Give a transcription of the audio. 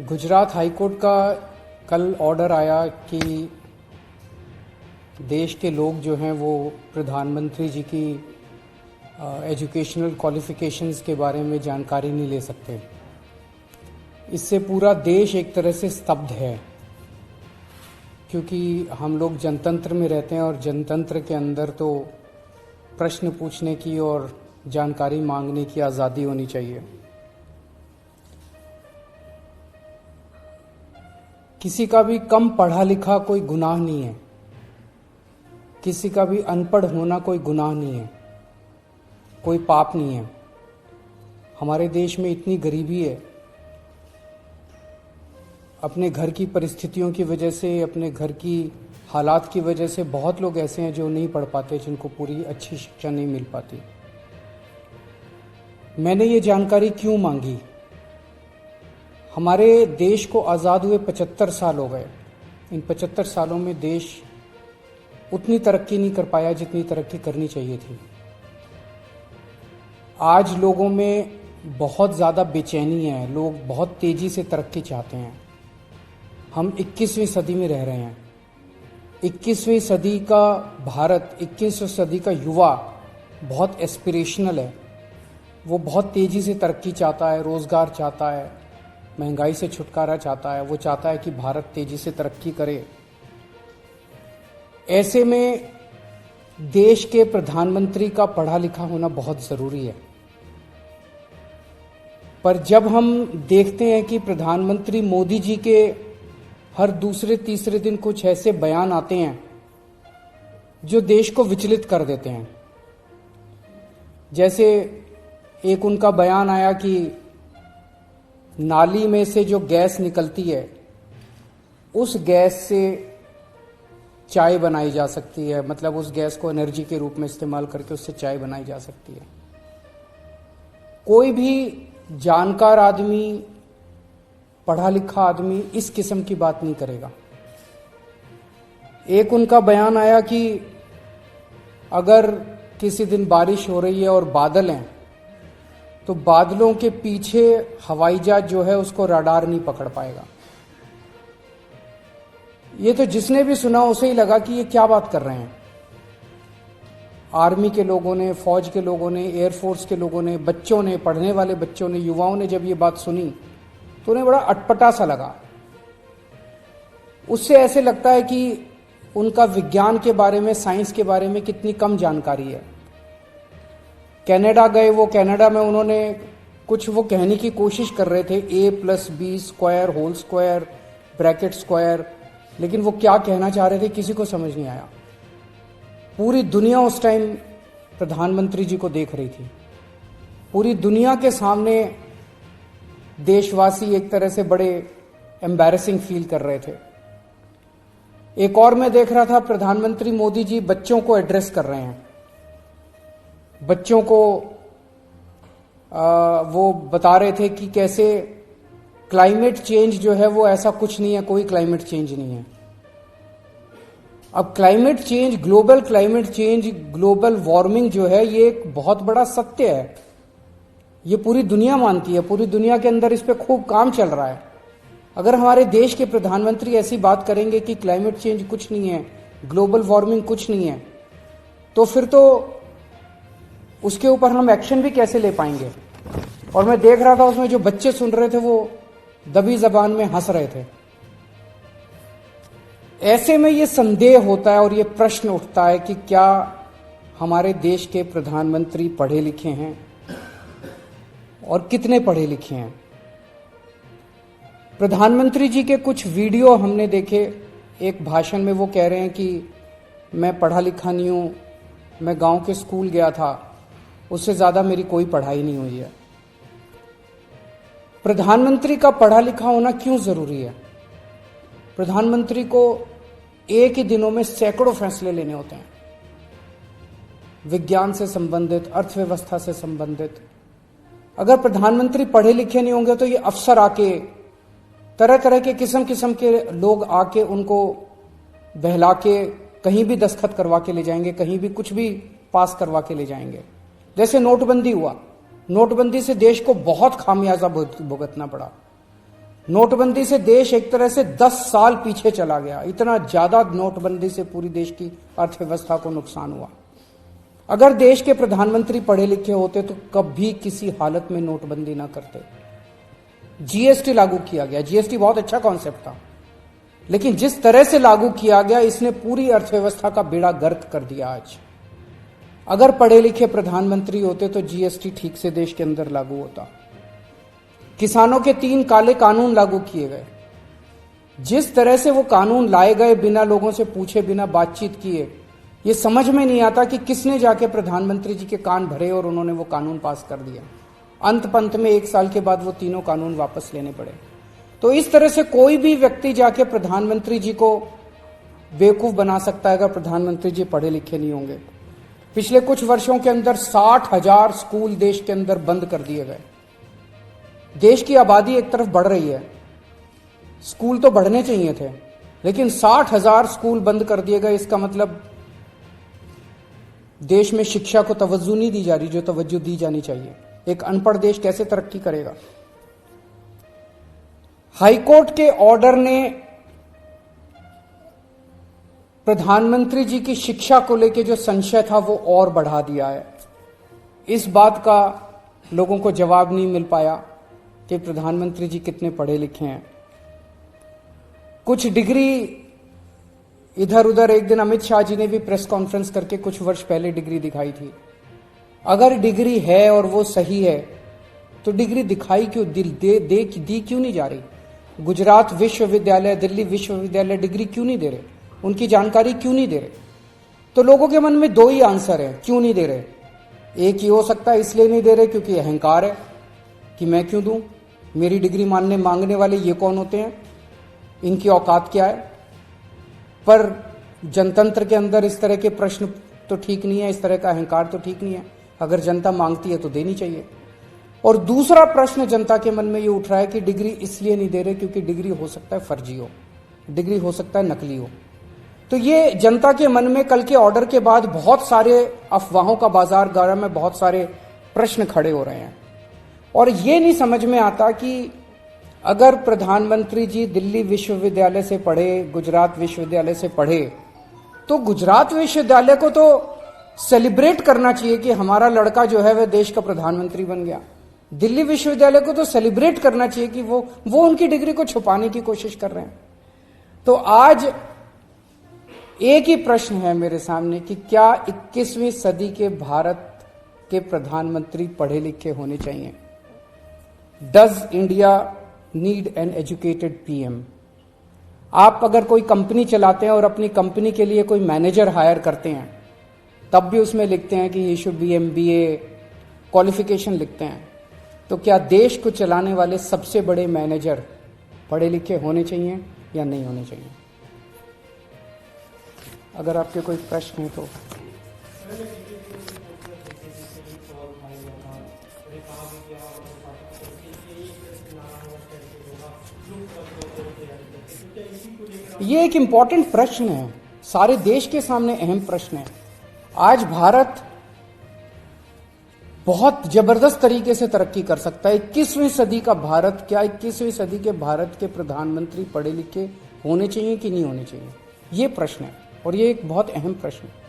Gujarat high court का कल order आया कि देश के लोग जो हैं वो प्रधानमंत्री जी की एजुकेशनल क्वालिफिकेशंस के बारे में जानकारी नहीं ले सकते। इससे पूरा देश एक तरह से स्तब्ध है, क्योंकि हम लोग जनतंत्र में रहते हैं और जनतंत्र के अंदर तो प्रश्न पूछने की और जानकारी मांगने की आज़ादी होनी चाहिए। किसी का भी कम पढ़ा लिखा कोई गुनाह नहीं है, किसी का भी अनपढ़ होना कोई गुनाह नहीं है, कोई पाप नहीं है। हमारे देश में इतनी गरीबी है, अपने घर की परिस्थितियों की वजह से, अपने घर की हालात की वजह से बहुत लोग ऐसे हैं जो नहीं पढ़ पाते, जिनको पूरी अच्छी शिक्षा नहीं मिल पाती। मैंने ये जानकारी क्यों मांगी? हमारे देश को आज़ाद हुए 75 साल हो गए। इन 75 सालों में देश उतनी तरक्की नहीं कर पाया जितनी तरक्की करनी चाहिए थी। आज लोगों में बहुत ज़्यादा बेचैनी है, लोग बहुत तेज़ी से तरक्की चाहते हैं। हम 21वीं सदी में रह रहे हैं। 21वीं सदी का भारत, 21वीं सदी का युवा बहुत एस्पिरेशनल है। वो बहुत तेज़ी से तरक्की चाहता है, रोज़गार चाहता है, महंगाई से छुटकारा चाहता है। वो चाहता है कि भारत तेज़ी से तरक्की करे। ऐसे में देश के प्रधानमंत्री का पढ़ा लिखा होना बहुत ज़रूरी है। पर जब हम देखते हैं कि प्रधानमंत्री मोदी जी के हर दूसरे तीसरे दिन कुछ ऐसे बयान आते हैं जो देश को विचलित कर देते हैं। जैसे एक उनका बयान आया कि नाली में से जो गैस निकलती है, उस गैस से चाय बनाई जा सकती है, मतलब उस गैस को एनर्जी के रूप में इस्तेमाल करके उससे चाय बनाई जा सकती है। कोई भी जानकार आदमी, पढ़ा लिखा आदमी इस किस्म की बात नहीं करेगा। एक उनका बयान आया कि अगर किसी दिन बारिश हो रही है और बादल हैं, तो बादलों के पीछे हवाई जहाज जो है उसको रडार नहीं पकड़ पाएगा। ये तो जिसने भी सुना उसे ही लगा कि ये क्या बात कर रहे हैं। आर्मी के लोगों ने, फौज के लोगों ने, एयरफोर्स के लोगों ने, बच्चों ने, पढ़ने वाले बच्चों ने, युवाओं ने जब ये बात सुनी तो उन्हें बड़ा अटपटा सा लगा। उससे ऐसे लगता है कि उनका विज्ञान के बारे में, साइंस के बारे में कितनी कम जानकारी है। कनाडा गए, वो कनाडा में उन्होंने कुछ वो कहने की कोशिश कर रहे थे, a+b² whole square bracket square, लेकिन वो क्या कहना चाह रहे थे किसी को समझ नहीं आया। पूरी दुनिया उस टाइम प्रधानमंत्री जी को देख रही थी। पूरी दुनिया के सामने देशवासी एक तरह से बड़े एम्बैरेसिंग फील कर रहे थे। एक और मैं देख रहा था, प्रधानमंत्री मोदी जी बच्चों को एड्रेस कर रहे हैं। बच्चों को वो बता रहे थे कि कैसे क्लाइमेट चेंज जो है वो ऐसा कुछ नहीं है, कोई क्लाइमेट चेंज नहीं है। अब climate change, global climate change, global warming जो है ये एक बहुत बड़ा सत्य है। ये पूरी दुनिया मानती है, पूरी दुनिया के अंदर इस पे खूब काम चल रहा है। अगर हमारे देश के प्रधानमंत्री ऐसी बात करेंगे कि क्लाइमेट चेंज कुछ नहीं है, ग्लोबल वार्मिंग कुछ नहीं है, तो फिर तो उसके ऊपर हम एक्शन भी कैसे ले पाएंगे। और मैं देख रहा था उसमें जो बच्चे सुन रहे थे वो दबी जबान में हंस रहे थे। ऐसे में ये संदेह होता है और ये प्रश्न उठता है कि क्या हमारे देश के प्रधानमंत्री पढ़े लिखे हैं और कितने पढ़े लिखे हैं। प्रधानमंत्री जी के कुछ वीडियो हमने देखे। एक भाषण में वो कह रहे हैं कि मैं पढ़ा लिखा नहीं हूं, मैं गांव के स्कूल गया था, उससे ज्यादा मेरी कोई पढ़ाई नहीं हुई है। प्रधानमंत्री का पढ़ा लिखा होना क्यों जरूरी है? प्रधानमंत्री को एक ही दिनों में सैकड़ों फैसले लेने होते हैं, विज्ञान से संबंधित, अर्थव्यवस्था से संबंधित। अगर प्रधानमंत्री पढ़े लिखे नहीं होंगे तो ये अफसर आके, तरह तरह के किस्म के लोग आके उनको बहला के कहीं भी दस्तखत करवा के ले जाएंगे, कहीं भी कुछ भी पास करवा के ले जाएंगे। जैसे नोटबंदी हुआ, नोटबंदी से देश को बहुत खामियाजा भुगतना पड़ा। नोटबंदी से देश एक तरह से 10 साल पीछे चला गया। इतना ज्यादा नोटबंदी से पूरी देश की अर्थव्यवस्था को नुकसान हुआ। अगर देश के प्रधानमंत्री पढ़े लिखे होते तो कभी किसी हालत में नोटबंदी ना करते। जीएसटी लागू किया गया। जीएसटी बहुत अच्छा कॉन्सेप्ट था, लेकिन जिस तरह से लागू किया गया इसने पूरी अर्थव्यवस्था का बेड़ा गर्क कर दिया। आज अगर पढ़े लिखे प्रधानमंत्री होते तो जीएसटी ठीक से देश के अंदर लागू होता। किसानों के 3 काले कानून लागू किए गए। जिस तरह से वो कानून लाए गए बिना लोगों से पूछे, बिना बातचीत किए, ये समझ में नहीं आता कि किसने जाके प्रधानमंत्री जी के कान भरे और उन्होंने वो कानून पास कर दिया। अंत पंत में 1 साल के बाद वो तीनों कानून वापस लेने पड़े। तो इस तरह से कोई भी व्यक्ति जाके प्रधानमंत्री जी को बेवकूफ बना सकता है अगर प्रधानमंत्री जी पढ़े लिखे नहीं होंगे। पिछले कुछ वर्षों के अंदर 60,000 स्कूल देश के अंदर बंद कर दिए गए। देश की आबादी एक तरफ बढ़ रही है, स्कूल तो बढ़ने चाहिए थे, लेकिन 60,000 स्कूल बंद कर दिए गए। इसका मतलब देश में शिक्षा को तवज्जो नहीं दी जा रही जो तवज्जो दी जानी चाहिए। एक अनपढ़ देश कैसे तरक्की करेगा? हाईकोर्ट के ऑर्डर ने प्रधानमंत्री जी की शिक्षा को लेकर जो संशय था वो और बढ़ा दिया है। इस बात का लोगों को जवाब नहीं मिल पाया कि प्रधानमंत्री जी कितने पढ़े लिखे हैं। कुछ डिग्री इधर उधर, एक दिन अमित शाह जी ने भी प्रेस कॉन्फ्रेंस करके कुछ वर्ष पहले डिग्री दिखाई थी। अगर डिग्री है और वो सही है तो डिग्री दिखाई क्यों, दी क्यों नहीं जा रही? गुजरात विश्वविद्यालय, दिल्ली विश्वविद्यालय डिग्री क्यों नहीं दे रहे? उनकी जानकारी क्यों नहीं दे रहे? तो लोगों के मन में 2 ही आंसर है क्यों नहीं दे रहे। एक ही हो सकता है इसलिए नहीं दे रहे क्योंकि अहंकार है कि मैं क्यों दूं, मेरी डिग्री मांगने वाले ये कौन होते हैं, इनकी औकात क्या है। पर जनतंत्र के अंदर इस तरह के प्रश्न तो ठीक नहीं है, इस तरह का अहंकार तो ठीक नहीं है। अगर जनता मांगती है तो देनी चाहिए। और दूसरा प्रश्न जनता के मन में ये उठ रहा है कि डिग्री इसलिए नहीं दे रहे क्योंकि डिग्री हो सकता है फर्जी हो, डिग्री हो सकता है नकली हो। तो ये जनता के मन में कल के ऑर्डर के बाद बहुत सारे अफवाहों का बाजार गर्म है, बहुत सारे प्रश्न खड़े हो रहे हैं। और ये नहीं समझ में आता कि अगर प्रधानमंत्री जी दिल्ली विश्वविद्यालय से पढ़े, गुजरात विश्वविद्यालय से पढ़े, तो गुजरात विश्वविद्यालय को तो सेलिब्रेट करना चाहिए कि हमारा लड़का जो है वह देश का प्रधानमंत्री बन गया। दिल्ली विश्वविद्यालय को तो सेलिब्रेट करना चाहिए कि वो उनकी डिग्री को छुपाने की कोशिश कर रहे हैं। तो आज एक ही प्रश्न है मेरे सामने कि क्या 21वीं सदी के भारत के प्रधानमंत्री पढ़े लिखे होने चाहिए? Does India need an educated PM? आप अगर कोई कंपनी चलाते हैं और अपनी कंपनी के लिए कोई मैनेजर हायर करते हैं, तब भी उसमें लिखते हैं कि he should be MBA qualification लिखते हैं। तो क्या देश को चलाने वाले सबसे बड़े मैनेजर पढ़े लिखे होने चाहिए या नहीं होने चाहिए? अगर आपके कोई प्रश्न है तो। ये एक इंपॉर्टेंट प्रश्न है, सारे देश के सामने अहम प्रश्न है। आज भारत बहुत जबरदस्त तरीके से तरक्की कर सकता है। 21वीं सदी का भारत, क्या 21वीं सदी के भारत के प्रधानमंत्री पढ़े लिखे होने चाहिए कि नहीं होने चाहिए? ये प्रश्न है और ये एक बहुत अहम प्रश्न है।